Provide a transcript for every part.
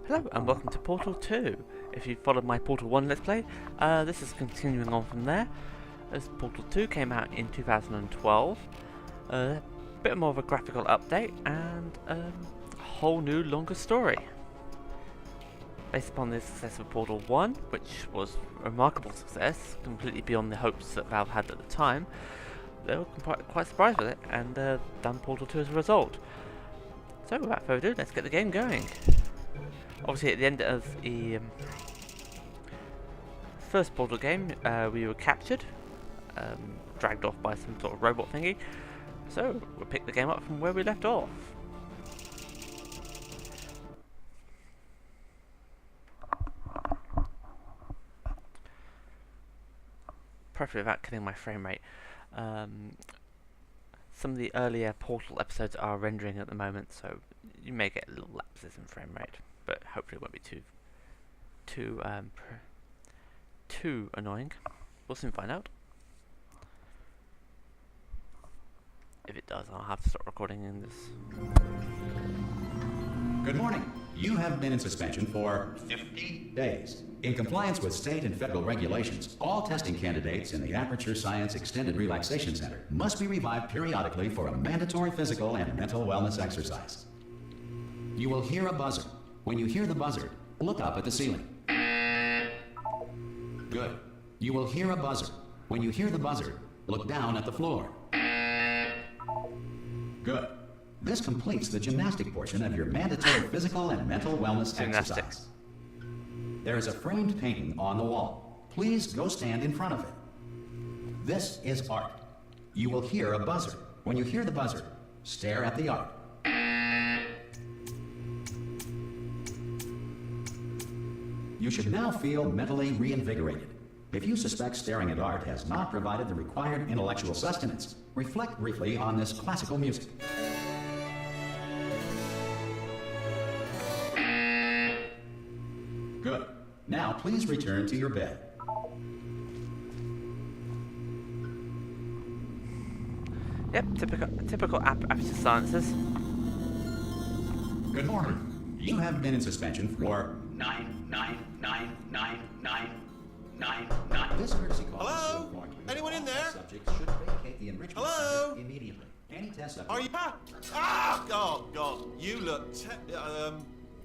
Hello and welcome to Portal 2. If you followed my Portal 1 Let's Play, this is continuing on from there. As Portal 2 came out in 2012, a bit more of a graphical update and a whole new longer story. Based upon the success of Portal 1, which was a remarkable success, completely beyond the hopes that Valve had at the time, they were quite surprised with it and done Portal 2 as a result. So without further ado, let's get the game going. Obviously at the end of the first Portal game, we were captured, dragged off by some sort of robot thingy, so we'll pick the game up from where we left off. Preferably without killing my frame rate. Some of the earlier Portal episodes are rendering at the moment, so you may get little lapses in frame rate, but hopefully it won't be too annoying. We'll soon find out. If it does, I'll have to stop recording in this. Good morning. You have been in suspension for 50 days. In compliance with state and federal regulations, all testing candidates in the Aperture Science Extended Relaxation Center must be revived periodically for a mandatory physical and mental wellness exercise. You will hear a buzzer. When you hear the buzzer, look up at the ceiling. Good. You will hear a buzzer. When you hear the buzzer, look down at the floor. Good. This completes the gymnastic portion of your mandatory physical and mental wellness exercise. There is a framed painting on the wall. Please go stand in front of it. This is art. You will hear a buzzer. When you hear the buzzer, stare at the art. You should now feel mentally reinvigorated. If you suspect staring at art has not provided the required intellectual sustenance, reflect briefly on this classical music. Good. Now please return to your bed. Yep, typical Aperture Sciences. Good morning. You have been in suspension for 9999999. This emergency call. Hello? Anyone in there? Subject should vacate the enrichment Hello? center immediately. Any test subject. Are you? Oh God! You look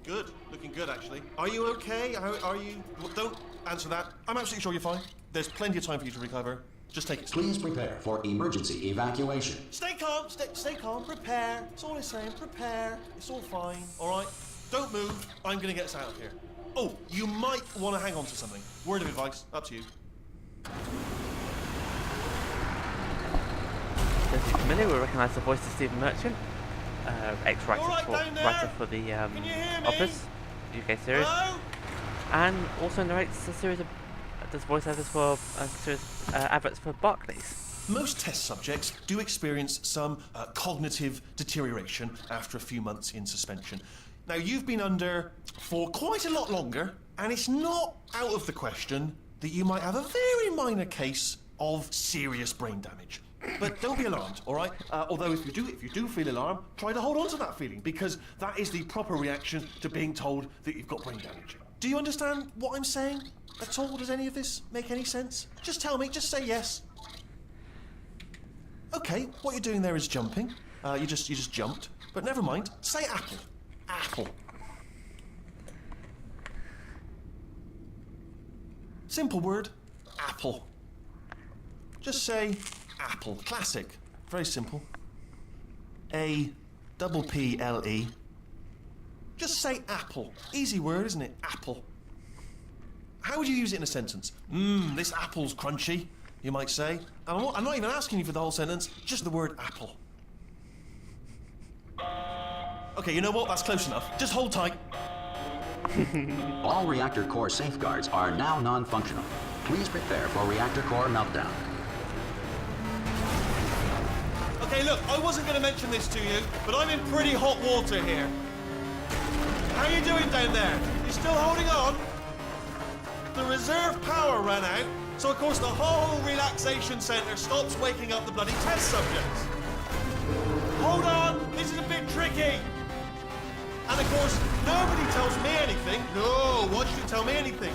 good. Looking good, actually. Are you okay? Are you? Well, don't answer that. I'm absolutely sure you're fine. There's plenty of time for you to recover. Just take it slow. Please prepare for emergency evacuation. Stay calm. Stay calm. Prepare. That's all I'm saying. Prepare. It's all fine. All right. Don't move. I'm gonna get us out of here. Oh, you might want to hang on to something. Word of advice. Up to you. If you're familiar, we'll recognise the voice of Stephen Merchant, ex-writer Right writer for the Can you hear me? Office UK series, Hello? and also narrates a series of does voiceovers for adverts for Barclays. Most test subjects do experience some cognitive deterioration after a few months in suspension. Now, you've been under for quite a lot longer, and it's not out of the question that you might have a very minor case of serious brain damage. But don't be alarmed, all right? Although if you do feel alarmed, try to hold on to that feeling, because that is the proper reaction to being told that you've got brain damage. Do you understand what I'm saying at all? Does any of this make any sense? Just tell me, just say yes. Okay, what you're doing there is jumping. You just jumped. But never mind. Say apple. Apple. Simple word. Apple. Just say apple. Classic. Very simple. A-double-P-L-E. Just say apple. Easy word, isn't it? Apple. How would you use it in a sentence? This apple's crunchy, you might say. And I'm not even asking you for the whole sentence, just the word apple. Okay, you know what? That's close enough. Just hold tight. All reactor core safeguards are now non-functional. Please prepare for reactor core meltdown. Okay, look, I wasn't going to mention this to you, but I'm in pretty hot water here. How you doing down there? You still holding on? The reserve power ran out, so of course the whole relaxation centre stops waking up the bloody test subjects. Hold on, this is a bit tricky. And of course, nobody tells me anything. No, why should you tell me anything?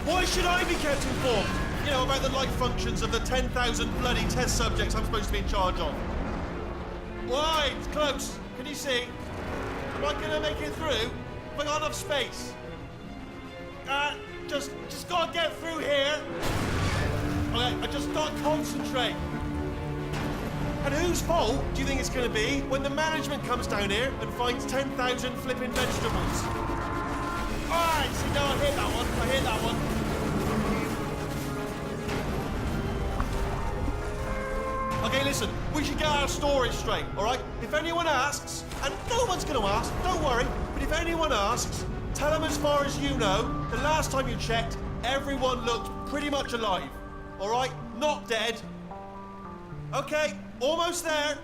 Why should I be kept informed? You know, about the life functions of the 10,000 bloody test subjects I'm supposed to be in charge of. Why? It's close. Can you see? Am I gonna make it through? Have I got enough space? Just gotta get through here. Okay, I just gotta concentrate. And whose fault do you think it's gonna be when the management comes down here and finds 10,000 flipping vegetables? Alright, see, no, I hit that one. I hit that one. Okay, listen, we should get our story straight, alright? If anyone asks, and no one's gonna ask, don't worry, but if anyone asks, tell them as far as you know, the last time you checked, everyone looked pretty much alive. Alright? Not dead. Okay, almost there.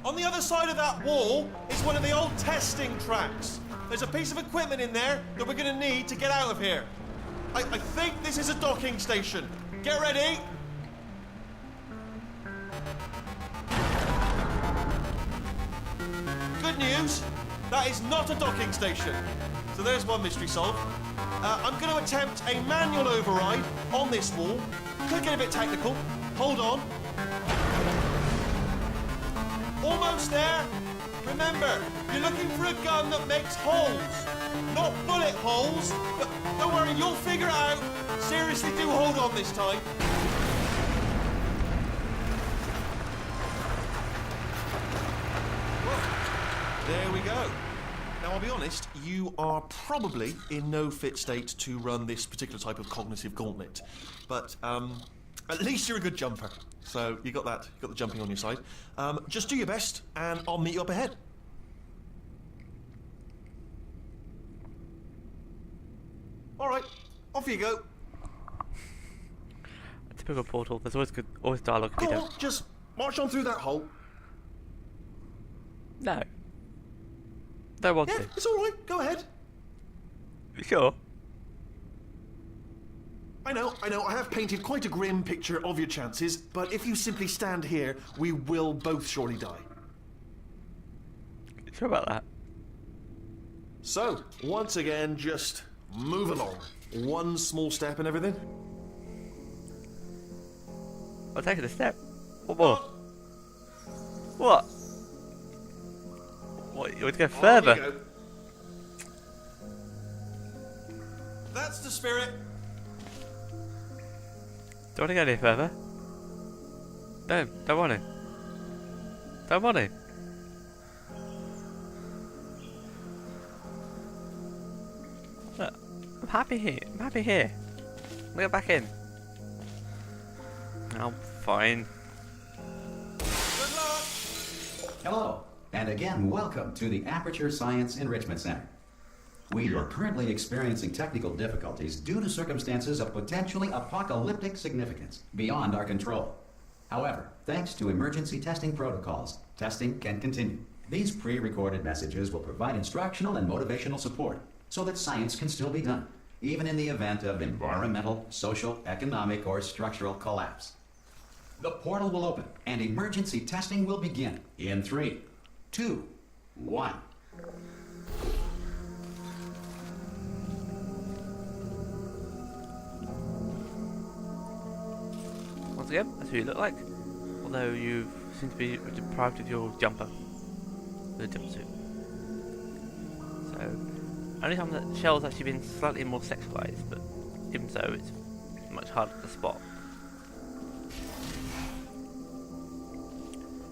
On the other side of that wall is one of the old testing tracks. There's a piece of equipment in there that we're gonna need to get out of here. I think this is a docking station. Get ready. Good news, that is not a docking station. So there's one mystery solved. I'm going to attempt a manual override on this wall. Could get a bit technical. Hold on. Almost there. Remember, you're looking for a gun that makes holes. Not bullet holes, but don't worry, you'll figure it out. Seriously, do hold on this time. There we go. Now, I'll be honest, you are probably in no fit state to run this particular type of cognitive gauntlet. But at least you're a good jumper. So you got that, you got the jumping on your side. Just do your best, and I'll meet you up ahead. All right, off you go. A typical Portal. There's always dialogue. Go on, just march on through that hole. No. Don't want Yeah, to. it's all right. Go ahead. You sure? I know. I have painted quite a grim picture of your chances, but if you simply stand here, we will both surely die. You sure about that? So, once again, just move along. One small step and everything. I'll take it a step. What more? What? What? You want to go further? On you go. That's the spirit. Do you want to go any further? No, don't want to. Don't want to. Look, I'm happy here. I'm happy here. Let me get back in. Oh, fine. Good luck. Hello, and again, welcome to the Aperture Science Enrichment Center. We are currently experiencing technical difficulties due to circumstances of potentially apocalyptic significance beyond our control. However, thanks to emergency testing protocols, testing can continue. These pre-recorded messages will provide instructional and motivational support so that science can still be done, even in the event of environmental, social, economic, or structural collapse. The portal will open, and emergency testing will begin in 3, 2, 1. Once again, that's who you look like. Although you seem to be deprived of your jumper. The jumpsuit. So, only time that Chell's actually been slightly more sexualized, but even so, it's much harder to spot.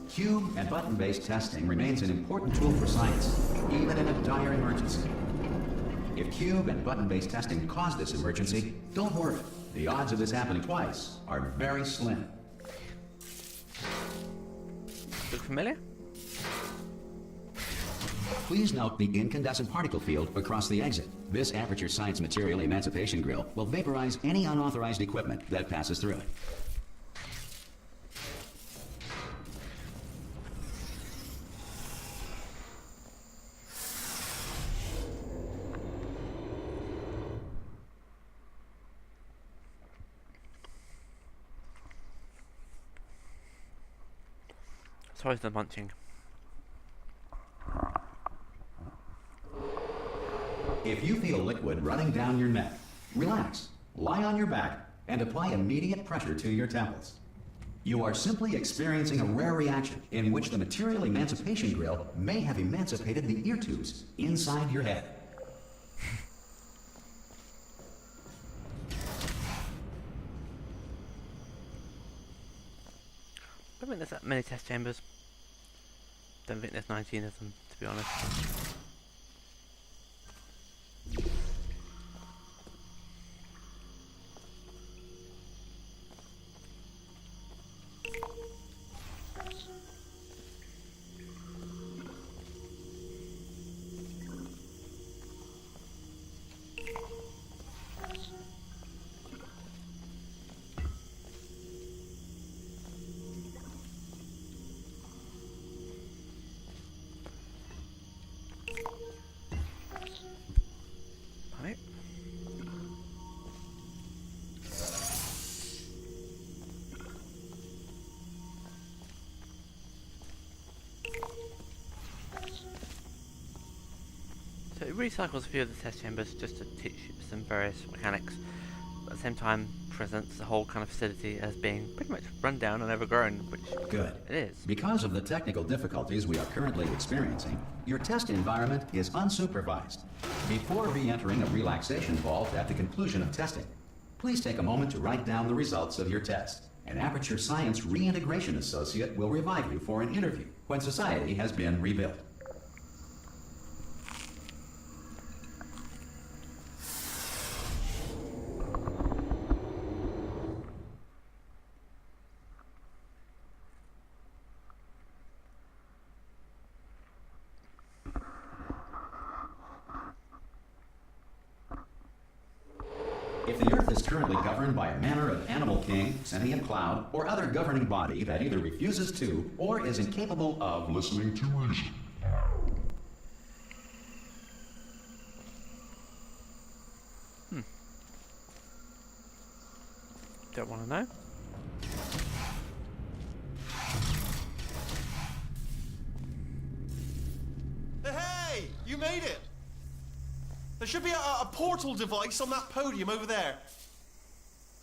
Cube and button-based testing remains an important tool for science, even in a dire emergency. If cube and button-based testing cause this emergency, don't worry. The odds of this happening twice are very slim. Look familiar? Please note the incandescent particle field across the exit. This Aperture Science Material Emancipation Grill will vaporize any unauthorized equipment that passes through it. Sorry for the munching. If you feel liquid running down your neck, relax, lie on your back, and apply immediate pressure to your temples. You are simply experiencing a rare reaction in which the material emancipation grill may have emancipated the ear tubes inside your head. I don't think there's that many test chambers. Don't think there's 19 of them, to be honest. Right. So it recycles a few of the test chambers just to teach some various mechanics, but at the same time presents the whole kind of facility as being pretty much run down and overgrown, which Good. it is. Because of the technical difficulties we are currently experiencing, your test environment is unsupervised. Before re-entering a relaxation vault at the conclusion of testing, please take a moment to write down the results of your test. An Aperture Science Reintegration Associate will revive you for an interview when society has been rebuilt. If the Earth is currently governed by a manner of animal king, sentient cloud, or other governing body that either refuses to or is incapable of listening to reason, Don't want to know. Hey! You made it! There should be a portal device on that podium over there.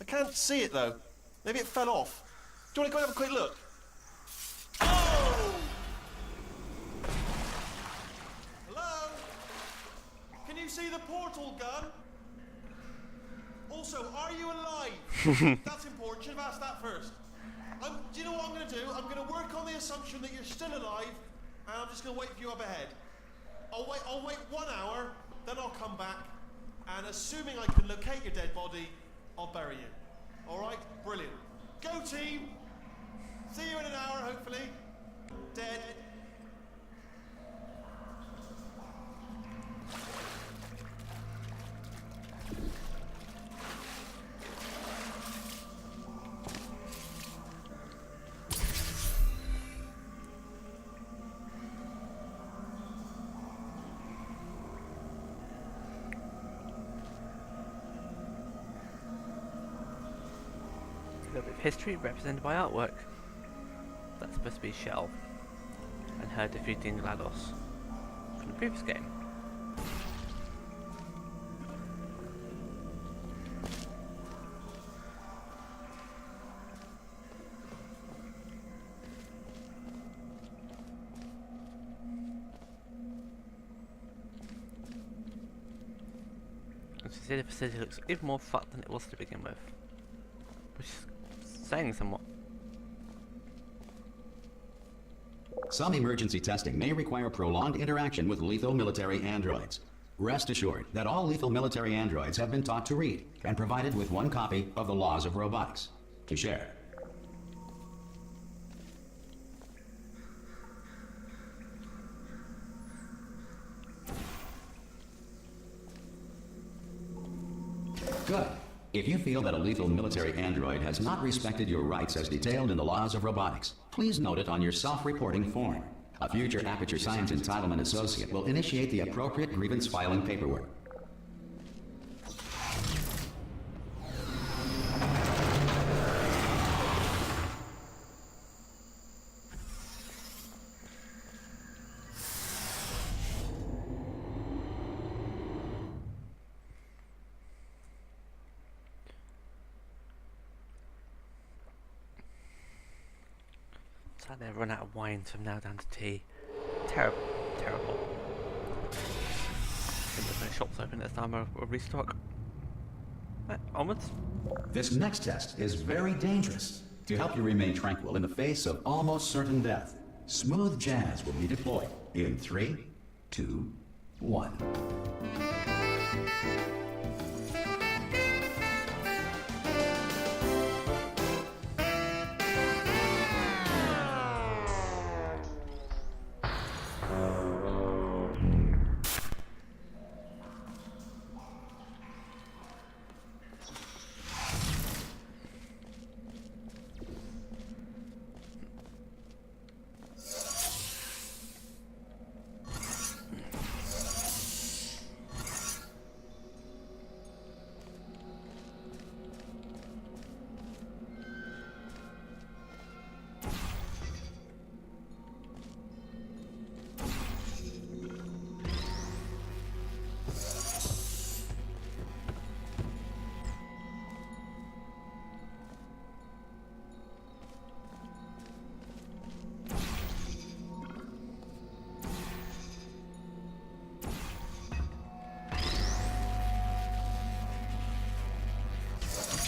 I can't see it though. Maybe it fell off. Do you want to go and have a quick look? Oh! Hello? Can you see the portal gun? Also, are you alive? That's important. Should have asked that first. Do you know what I'm going to do? I'm going to work on the assumption that you're still alive, and I'm just going to wait for you up ahead. I'll wait 1 hour, then I'll come back, and assuming I can locate your dead body, I'll bury you. All right? Brilliant. Go team! See you in an hour, hopefully. Dead. A little bit of history represented by artwork. That's supposed to be Chell and her defeating GLaDOS from the previous game. As you see, the facility looks even more fucked than it was to begin with, which is saying somewhat. some emergency testing may require prolonged interaction with lethal military androids. Rest assured that all lethal military androids have been taught to read and provided with one copy of the Laws of Robotics to share. Good. If you feel that a lethal military android has not respected your rights as detailed in the Laws of Robotics, please note it on your self-reporting form. A future Aperture Science Entitlement Associate will initiate the appropriate grievance filing paperwork. Looks like they've run out of wine, so I'm now down to tea. Terrible, terrible. I think there's no shops open this time, or restock. Onwards. This next test is very dangerous. To help you remain tranquil in the face of almost certain death, smooth jazz will be deployed in 3, 2, 1.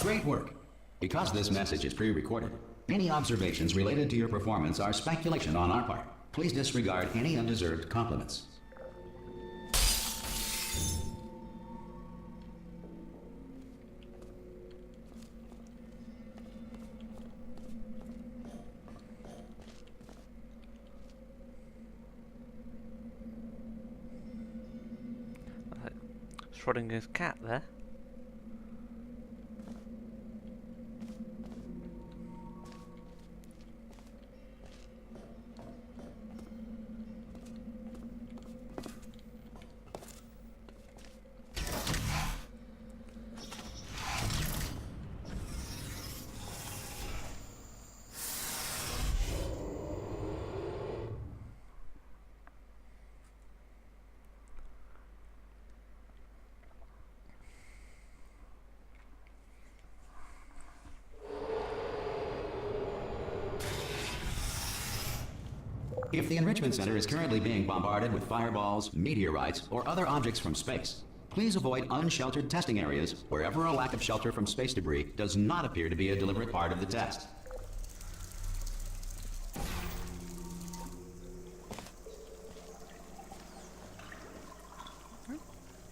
Great work. Because this message is pre-recorded, any observations related to your performance are speculation on our part. Please disregard any undeserved compliments. Schrodinger's cat there. If the Enrichment Center is currently being bombarded with fireballs, meteorites, or other objects from space, please avoid unsheltered testing areas wherever a lack of shelter from space debris does not appear to be a deliberate part of the test.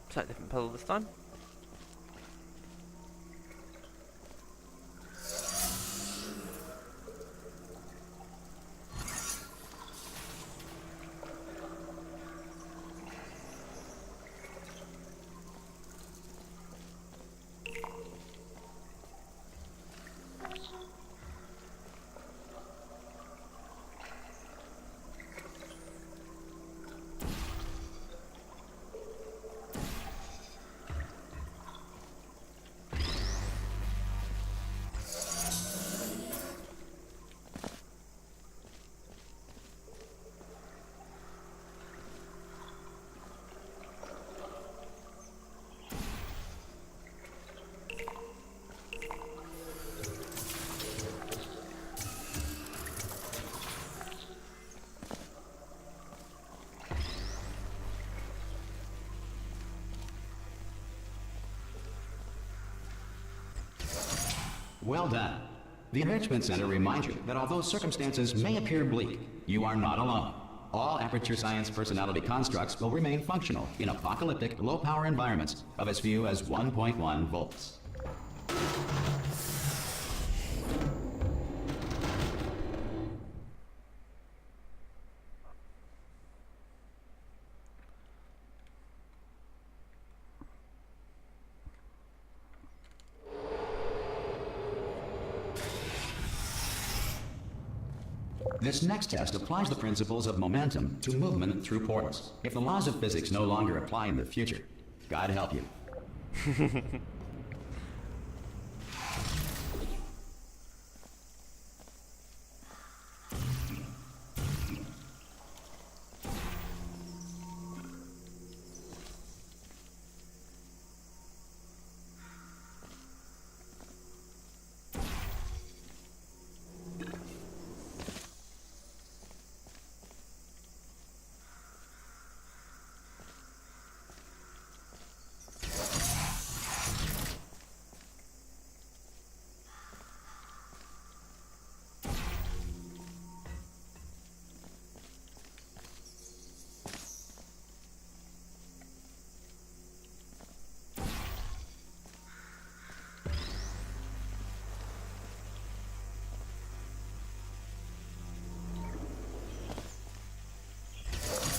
Slightly different puzzle this time. Well done. The Enrichment Center reminds you that although circumstances may appear bleak, you are not alone. All Aperture Science personality constructs will remain functional in apocalyptic, low-power environments of as few as 1.1 volts. This next test applies the principles of momentum to movement through portals. If the laws of physics no longer apply in the future, God help you.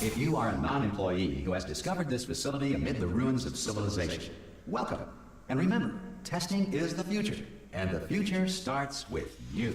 If you are a non-employee who has discovered this facility amid the ruins of civilization, welcome. And remember, testing is the future, and the future starts with you.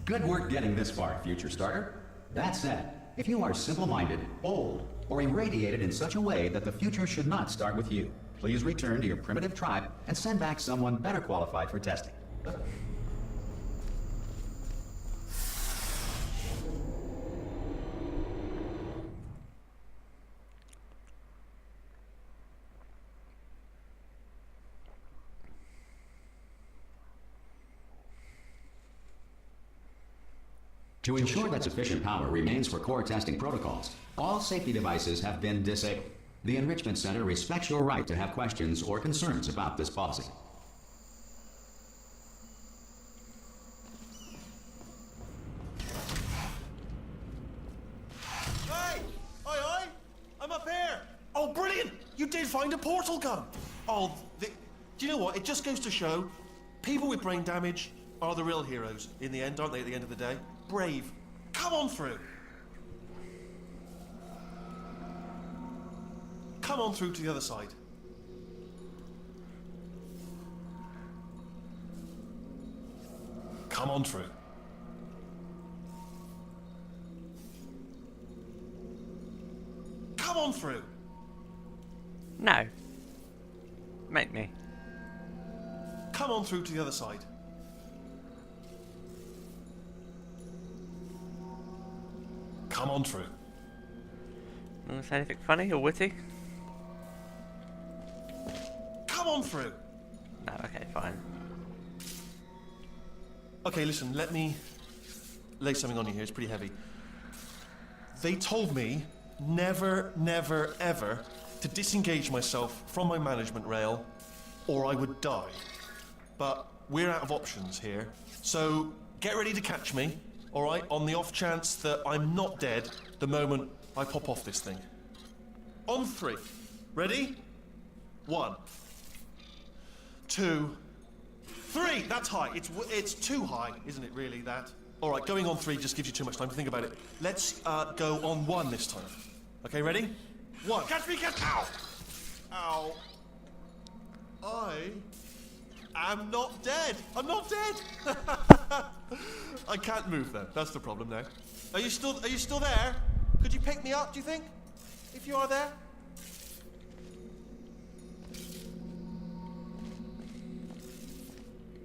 Good work getting this far, future starter. That said, if you are simple-minded, bold, or irradiated in such a way that the future should not start with you, please return to your primitive tribe and send back someone better qualified for testing. To ensure that sufficient power remains for core testing protocols, all safety devices have been disabled. The Enrichment Center respects your right to have questions or concerns about this policy. Hey! Oi, oi! I'm up here! Oh, brilliant! You did find a portal gun! Oh, do you know what? It just goes to show, people with brain damage are the real heroes in the end, aren't they, at the end of the day? Brave. Come on through. Come on through to the other side. Come on through. Come on through. No. Make me. Come on through to the other side. Come on through. Want to say anything funny or witty? Come on through. No, okay, fine. Okay, listen, let me lay something on you here. It's pretty heavy. They told me never, never, ever to disengage myself from my management rail or I would die. But we're out of options here. So get ready to catch me, all right, on the off chance that I'm not dead the moment I pop off this thing. On 3. Ready? 1, 2, 3. That's high. It's too high, isn't it, really, that? All right, going on 3 just gives you too much time to think about it. Let's go on 1 this time. Okay, ready? 1. Catch me, catch... Ow! Ow. I am not dead. I'm not dead. I can't move though. That's the problem now. Are you still there? Could you pick me up, do you think? If you are there?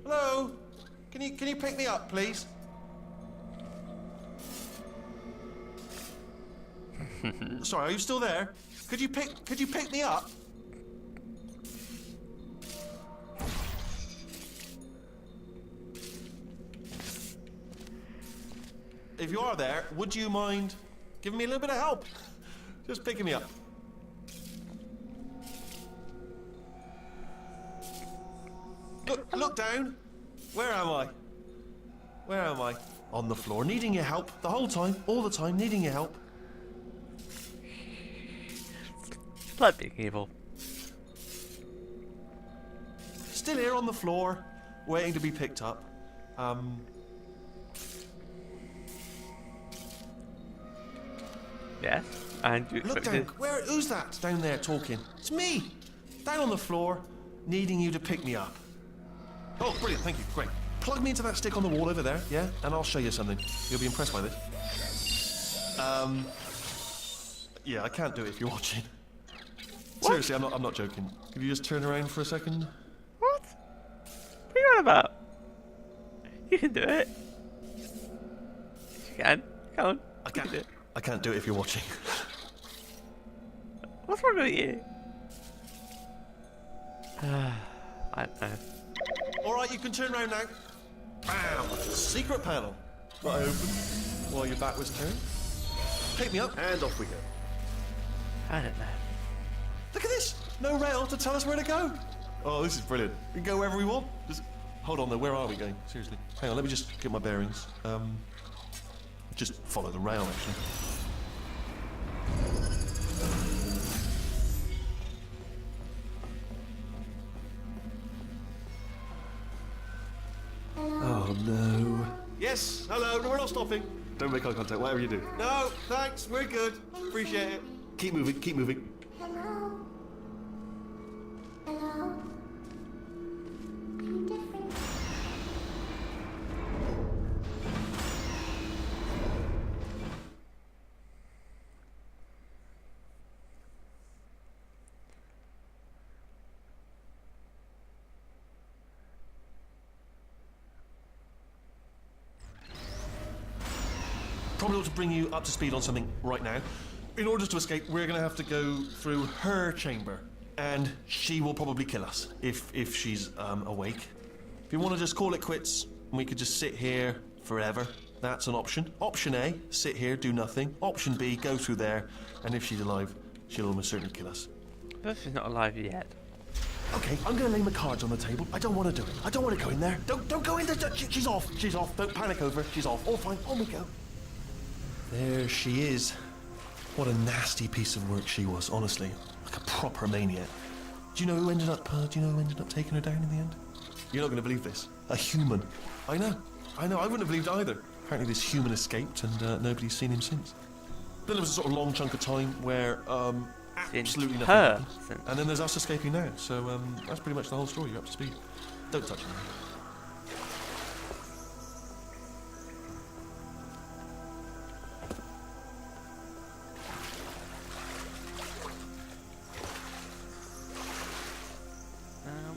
Hello? Can you pick me up, please? Sorry, are you still there? Could you pick me up? If you are there, would you mind giving me a little bit of help? Just picking me up. Look down. Where am I? Where am I? On the floor, needing your help the whole time, all the time, needing your help. Like being evil. Still here on the floor, waiting to be picked up. Yes, and you Look expected... down. Who's that down there talking? It's me. down on the floor, needing you to pick me up. Oh, brilliant, thank you, great. Plug me into that stick on the wall over there, yeah? And I'll show you something. You'll be impressed by this. Yeah, I can't do it if you're watching. What? Seriously, I'm not joking. Could you just turn around for a second? What? What are you on about? You can do it. You can. Come on. I You can can't. do it. I can't do it if you're watching. What's wrong with you? I don't know. All right, you can turn around now. Bam! Secret panel. That I opened while your back was turned. Pick me up, and off we go. I don't know. Look at this! No rail to tell us where to go. Oh, this is brilliant. We can go wherever we want. Just hold on though. Where are we going? Seriously. Hang on. Let me just get my bearings. Just follow the rail, actually. Oh no. Yes, hello, no, we're not stopping. Don't make eye contact, whatever you do. No, thanks, we're good. Appreciate it. Keep moving, keep moving. Hello. Hello. I'm different. Probably ought to bring you up to speed on something right now. In order to escape, we're going to have to go through her chamber. And she will probably kill us, if she's awake. If you want to just call it quits, we could just sit here forever. That's an option. Option A, sit here, do nothing. Option B, go through there. And if she's alive, she'll almost certainly kill us. But she's not alive yet. Okay, I'm going to lay my cards on the table. I don't want to do it. I don't want to go in there. Don't go in there. She's off. She's off. Don't panic over. She's off. All fine. On we go. There she is. What a nasty piece of work she was, honestly. Like a proper maniac. Do you know who ended up taking her down in the end? You're not going to believe this. A human. I know. I wouldn't have believed either. Apparently this human escaped and nobody's seen him since. Then there was a sort of long chunk of time where absolutely nothing happened. And then there's us escaping now. So that's pretty much the whole story. You're up to speed. Don't touch me.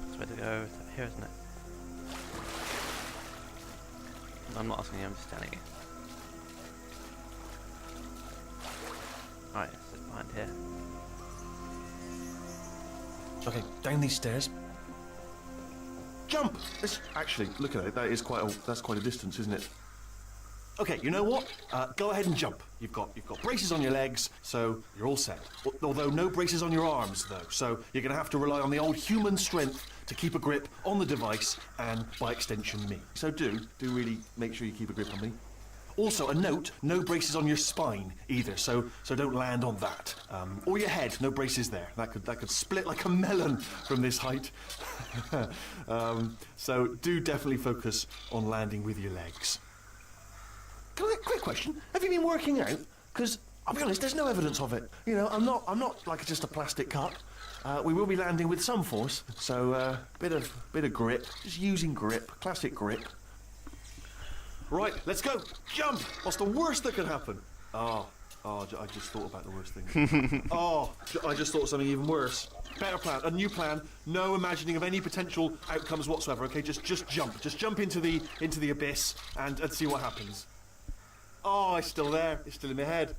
Which way to go? It's up here, isn't it? I'm not asking you, I'm just telling you. Alright, it's just behind here. Okay, down these stairs. Jump! Actually, look at it. That's quite a distance, isn't it? Okay, you know what? Go ahead and jump. You've got braces on your legs, so you're all set. Although no braces on your arms, though. So you're going to have to rely on the old human strength to keep a grip on the device, and by extension, me. So do really make sure you keep a grip on me. Also, a note: no braces on your spine either. So don't land on that. Or your head. No braces there. That could split like a melon from this height. So do definitely focus on landing with your legs. Quick question: have you been working out? Because I'll be honest, there's no evidence of it. You know, I'm not like just a plastic cup. We will be landing with some force, so bit of grip. Just using grip, classic grip. Right, let's go. Jump. What's the worst that could happen? Oh, I just thought about the worst thing. I just thought of something even worse. Better plan, a new plan. No imagining of any potential outcomes whatsoever. Okay, just jump. Just jump into the abyss and see what happens. Oh, it's still there. It's still in my head.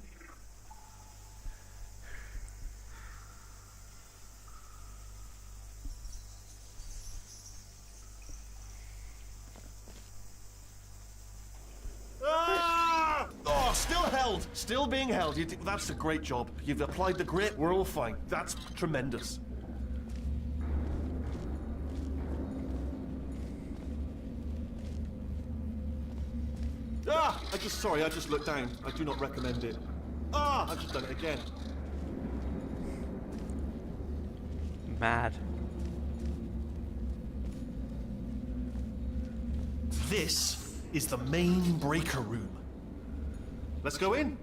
Ah! Oh, still held. Still being held. That's a great job. You've applied the grip. We're all fine. That's tremendous. I just looked down. I do not recommend it. I've just done it again. Mad. This is the main breaker room. Let's go in.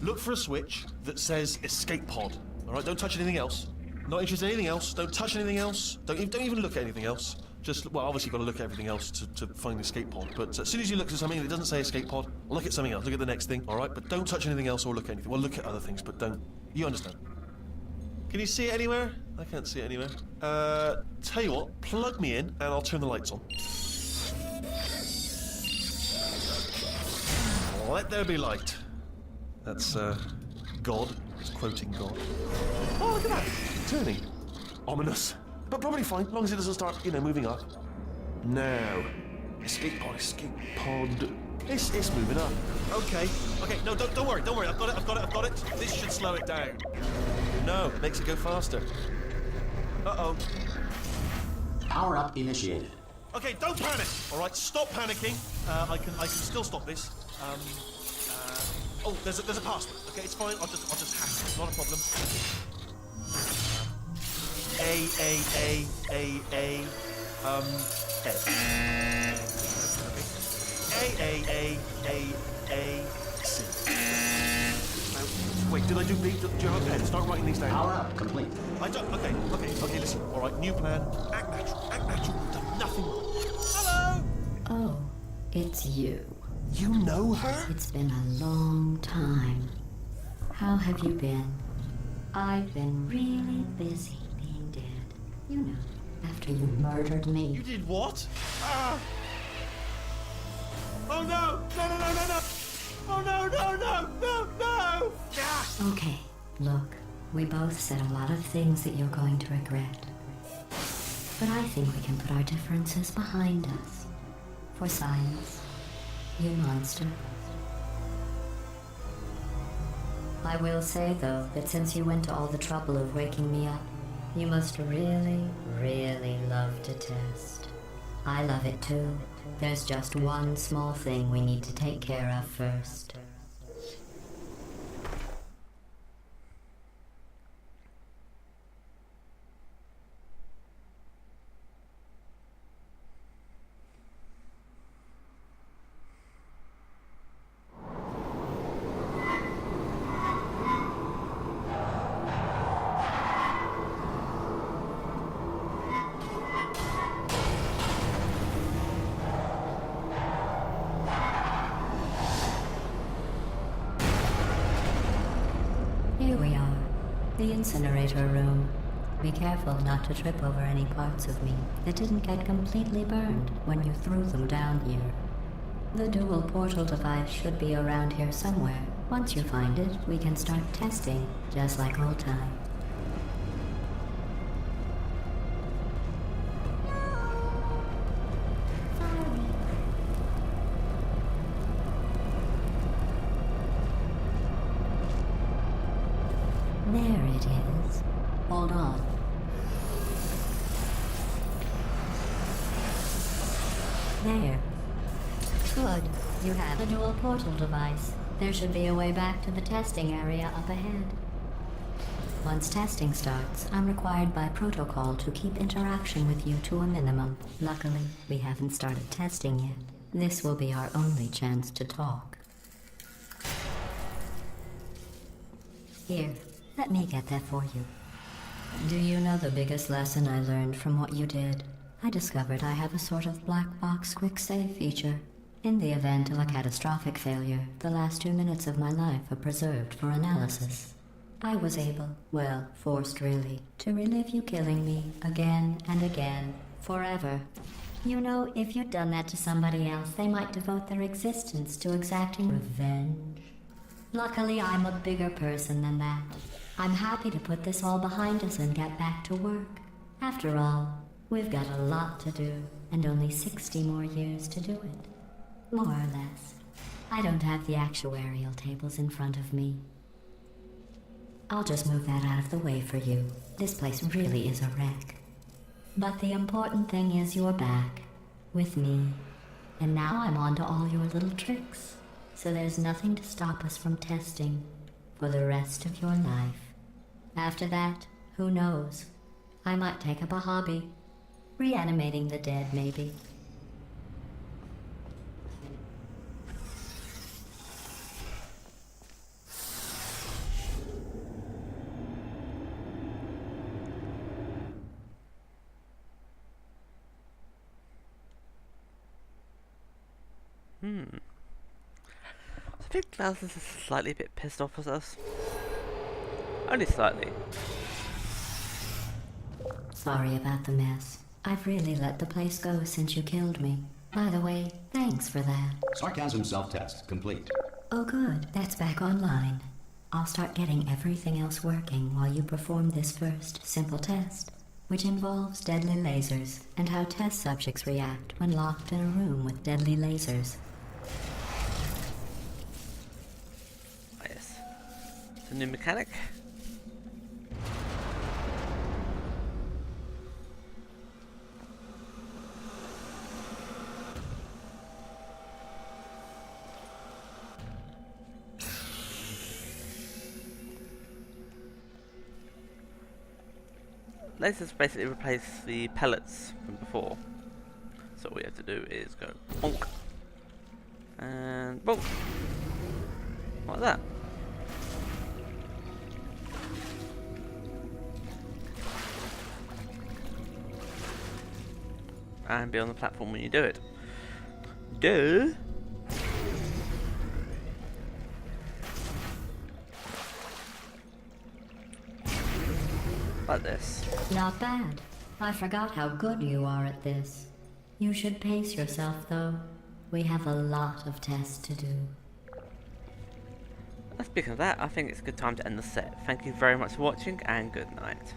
Look for a switch that says escape pod. All right, don't touch anything else. Not interested in anything else. Don't touch anything else. Don't even look at anything else. Just, well, obviously you've got to look at everything else to find the escape pod. But as soon as you look at something and it doesn't say escape pod, look at something else. Look at the next thing, all right? But don't touch anything else or look at anything. Well, look at other things, but don't. You understand? Can you see it anywhere? I can't see it anywhere. Tell you what, plug me in and I'll turn the lights on. Let there be light. That's, God. It's quoting God. Oh, look at that. Turning. Ominous. But probably fine, as long as it doesn't start, moving up. Now. Escape pod, escape pod. It's moving up. Okay, no, don't worry. I've got it. This should slow it down. No, it makes it go faster. Uh-oh. Power up initiated. Okay, don't panic. All right, stop panicking. I can still stop this. Oh, there's a password. Okay, it's fine. I'll just hack it. It's not a problem. A. C. Wait, did I do B? Do you have a pen? Start writing these down. Power up complete. I don't. Okay. Listen. All right, new plan. Act natural. We've done nothing wrong. Hello. Oh, it's you. You know her? It's been a long time. How have you been? I've been really busy being dead. You know, after you murdered me. You did what? Ah! Oh no! No! Oh no! Ah! Okay, look, we both said a lot of things that you're going to regret. But I think we can put our differences behind us. For science. You monster. I will say, though, that since you went to all the trouble of waking me up, you must really, really love to test. I love it too. There's just one small thing we need to take care of first. Here we are, the incinerator room. Be careful not to trip over any parts of me that didn't get completely burned when you threw them down here. The dual portal device should be around here somewhere. Once you find it, we can start testing, just like old times. There it is. Hold on. There. Good. You have a dual portal device. There should be a way back to the testing area up ahead. Once testing starts, I'm required by protocol to keep interaction with you to a minimum. Luckily, we haven't started testing yet. This will be our only chance to talk. Here. Let me get that for you. Do you know the biggest lesson I learned from what you did? I discovered I have a sort of black box quick save feature. In the event of a catastrophic failure, the last 2 minutes of my life are preserved for analysis. I was able, well, forced really, to relive you killing me again and again, forever. You know, if you'd done that to somebody else, they might devote their existence to exacting revenge. Luckily, I'm a bigger person than that. I'm happy to put this all behind us and get back to work. After all, we've got a lot to do, and only 60 more years to do it. More or less. I don't have the actuarial tables in front of me. I'll just move that out of the way for you. This place really is a wreck. But the important thing is you're back, with me. And now I'm on to all your little tricks. So there's nothing to stop us from testing for the rest of your life. After that, who knows? I might take up a hobby. Reanimating the dead, maybe. I think Glasses is slightly a bit pissed off at us. Only slightly. Sorry about the mess. I've really let the place go since you killed me. By the way, thanks for that. Sarcasm self-test complete. Oh good, that's back online. I'll start getting everything else working while you perform this first simple test, which involves deadly lasers and how test subjects react when locked in a room with deadly lasers. Ah, yes. It's a new mechanic. Lasers basically replace the pellets from before. So all we have to do is go bonk and bonk. Like that. And be on the platform when you do it. Duh! Like this. Not bad. I forgot how good you are at this. You should pace yourself, though. We have a lot of tests to do. Speaking of that, I think it's a good time to end the set. Thank you very much for watching, and good night.